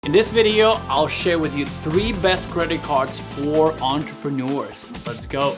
In this video, I'll share with you 3 best credit cards for entrepreneurs. Let's go.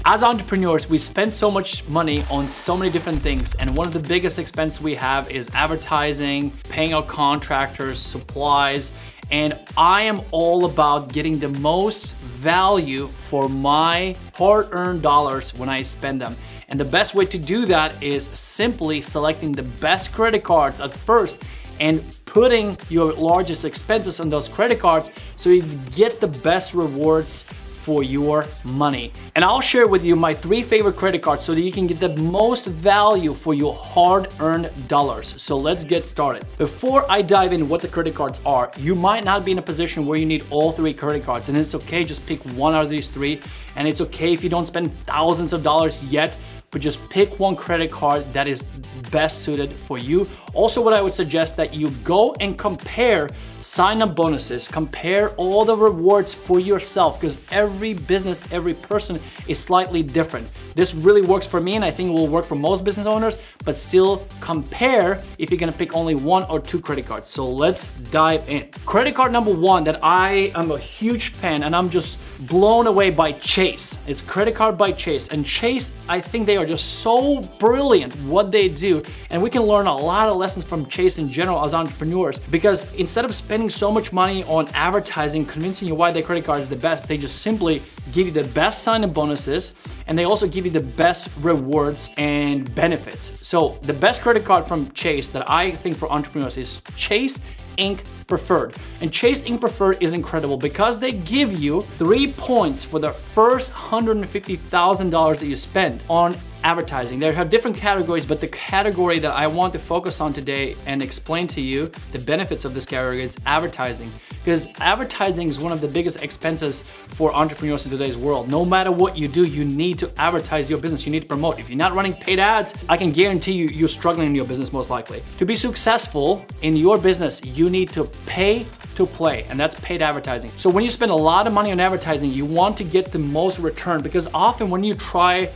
As entrepreneurs, we spend so much money on so many different things, and one of the biggest expenses we have is advertising, paying our contractors, supplies, and I am all about getting the most value for my hard-earned dollars when I spend them. And the best way to do that is simply selecting the best credit cards at first and putting your largest expenses on those credit cards so you get the best rewards for your money. And I'll share with you my 3 favorite credit cards so that you can get the most value for your hard-earned dollars. So let's get started. Before I dive into what the credit cards are, you might not be in a position where you need all 3 credit cards, and it's okay, just pick one out of these 3, and it's okay if you don't spend thousands of dollars yet, but just pick one credit card that is best suited for you. Also, what I would suggest that you go and compare sign-up bonuses, compare all the rewards for yourself, because every business, every person is slightly different. This really works for me, and I think it will work for most business owners, but still compare if you're gonna pick only 1 or 2 credit cards. So let's dive in. Credit card number 1 that I am a huge fan, and I'm just blown away by Chase. It's credit card by Chase, and Chase, I think they are just so brilliant what they do, and we can learn a lot of lessons from Chase in general as entrepreneurs, because instead of spending so much money on advertising, convincing you why their credit card is the best, they just simply give you the best sign-up bonuses, and they also give you the best rewards and benefits. So the best credit card from Chase that I think for entrepreneurs is Chase Ink Preferred. And Chase Ink Preferred is incredible because they give you 3 points for the first $150,000 that you spend on advertising. They have different categories, but the category that I want to focus on today and explain to you the benefits of this category is advertising. Because advertising is one of the biggest expenses for entrepreneurs in today's world. No matter what you do, you need to advertise your business. You need to promote. If you're not running paid ads, I can guarantee you, you're struggling in your business most likely. To be successful in your business, you need to pay to play, and that's paid advertising. So when you spend a lot of money on advertising, you want to get the most return, because often when you try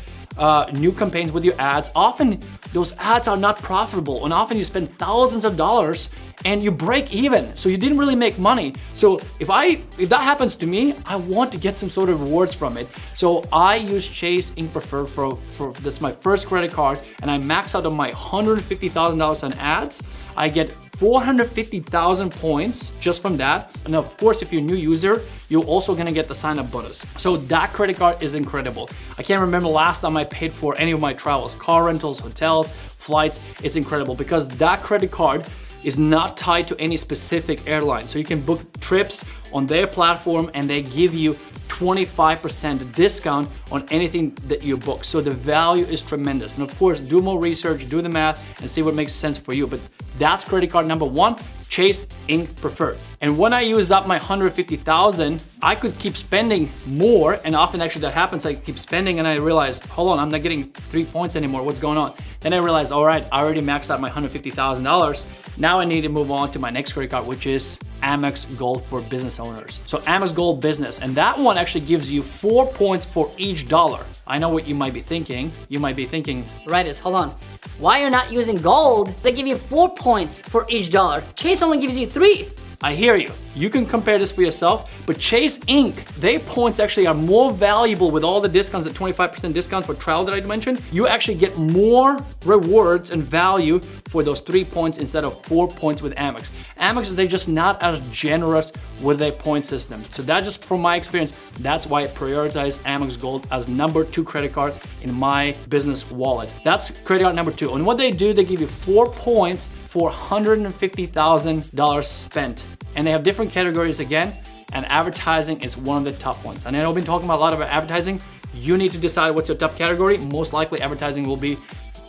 new campaigns with your ads, often those ads are not profitable, and often you spend thousands of dollars and you break even, so you didn't really make money. So if that happens to me, I want to get some sort of rewards from it. So I use Chase Ink Preferred for that's my first credit card, and I max out on my $150,000 on ads. I get 450,000 points just from that. And of course, if you're a new user, you're also gonna get the sign-up bonus. So that credit card is incredible. I can't remember last time I paid for any of my travels, car rentals, hotels, flights. It's incredible because that credit card is not tied to any specific airline. So you can book trips on their platform and they give you 25% discount on anything that you book. So the value is tremendous. And of course, do more research, do the math, and see what makes sense for you. But that's credit card number 1, Chase Ink Preferred. And when I use up my $150,000, I could keep spending more, and often actually that happens, I keep spending and I realize, hold on, I'm not getting 3 points anymore, what's going on? Then I realize, all right, I already maxed out my $150,000. Now I need to move on to my next credit card, which is Amex Gold for business owners. So Amex Gold Business, and that one actually gives you 4 points for each dollar. I know what you might be thinking. You might be thinking, Raitis, hold on. Why you're not using gold? They give you 4 points for each dollar. Chase only gives you 3. I hear you. You can compare this for yourself, but Chase Ink, their points actually are more valuable with all the discounts, the 25% discount for travel that I mentioned. You actually get more rewards and value for those 3 points instead of 4 points with Amex. Amex, they're just not as generous with their point system. So that just from my experience, that's why I prioritize Amex Gold as number 2 credit card in my business wallet. That's credit card number 2. And what they do, they give you 4 points for $150,000 spent. And they have different categories again, and advertising is one of the top ones. And I know I've been talking about a lot about advertising. You need to decide what's your top category. Most likely advertising will be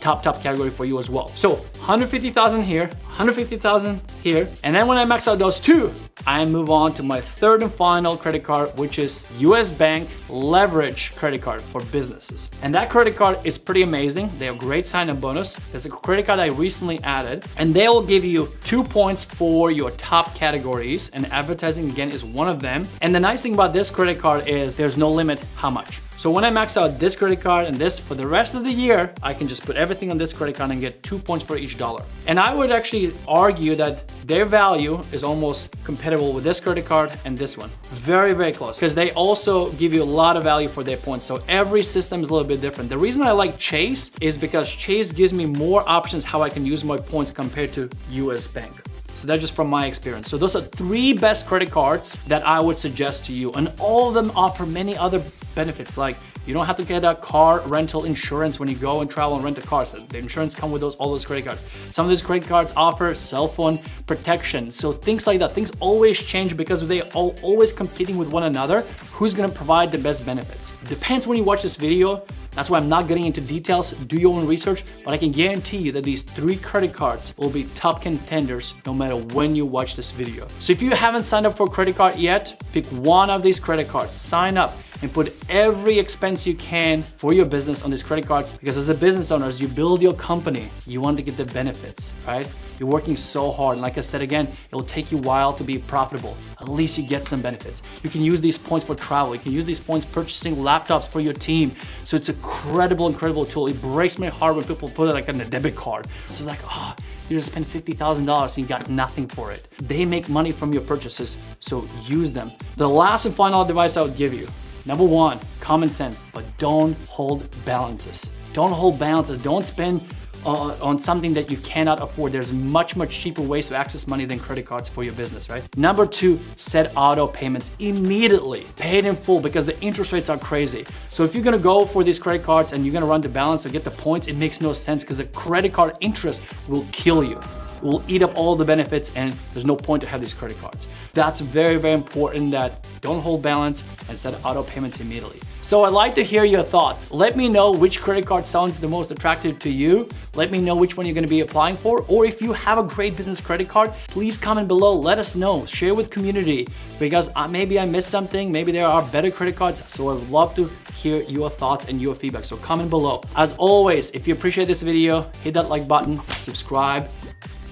top category for you as well. So 150,000 here, 150,000 here. And then when I max out those 2, I move on to my 3rd and final credit card, which is US Bank Leverage credit card for businesses. And that credit card is pretty amazing. They have great sign-up bonus. It's a credit card I recently added, and they will give you 2 points for your top categories, and advertising again is one of them. And the nice thing about this credit card is there's no limit how much. So when I max out this credit card and this for the rest of the year, I can just put everything on this credit card and get 2 points for each dollar. And I would actually argue that their value is almost compatible with this credit card and this one. Very, very close, because they also give you a lot of value for their points. So every system is a little bit different. The reason I like Chase is because Chase gives me more options how I can use my points compared to US Bank. So that's just from my experience. So those are 3 best credit cards that I would suggest to you. And all of them offer many other benefits, like you don't have to get a car rental insurance when you go and travel and rent a car. So the insurance come with all those credit cards. Some of these credit cards offer cell phone protection. So things like that, things always change because they are always competing with one another. Who's gonna provide the best benefits? Depends when you watch this video. That's why I'm not getting into details. Do your own research, but I can guarantee you that these 3 credit cards will be top contenders no matter when you watch this video. So if you haven't signed up for a credit card yet, pick one of these credit cards, sign up, and put every expense you can for your business on these credit cards, because as a business owner, as you build your company, you want to get the benefits, right? You're working so hard, and like I said again, it will take you a while to be profitable. At least you get some benefits. You can use these points for travel. You can use these points purchasing laptops for your team. So it's a incredible tool. It breaks my heart when people put it like on a debit card. So it's like, oh, you just spent $50,000 and you got nothing for it. They make money from your purchases, so use them. The last and final advice I would give you, number 1, common sense, but don't hold balances. Don't hold balances. Don't spend on something that you cannot afford. There's much cheaper ways to access money than credit cards for your business, right? Number 2, set auto payments immediately. Pay it in full because the interest rates are crazy. So if you're gonna go for these credit cards and you're gonna run the balance or get the points, it makes no sense because the credit card interest will kill you. It will eat up all the benefits and there's no point to have these credit cards. That's very important, that don't hold balance and set auto payments immediately. So I'd like to hear your thoughts. Let me know which credit card sounds the most attractive to you. Let me know which one you're gonna be applying for, or if you have a great business credit card, please comment below, let us know, share with community, because maybe I missed something, maybe there are better credit cards, so I'd love to hear your thoughts and your feedback, so comment below. As always, if you appreciate this video, hit that like button, subscribe.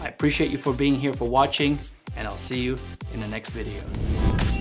I appreciate you for being here, for watching, and I'll see you in the next video.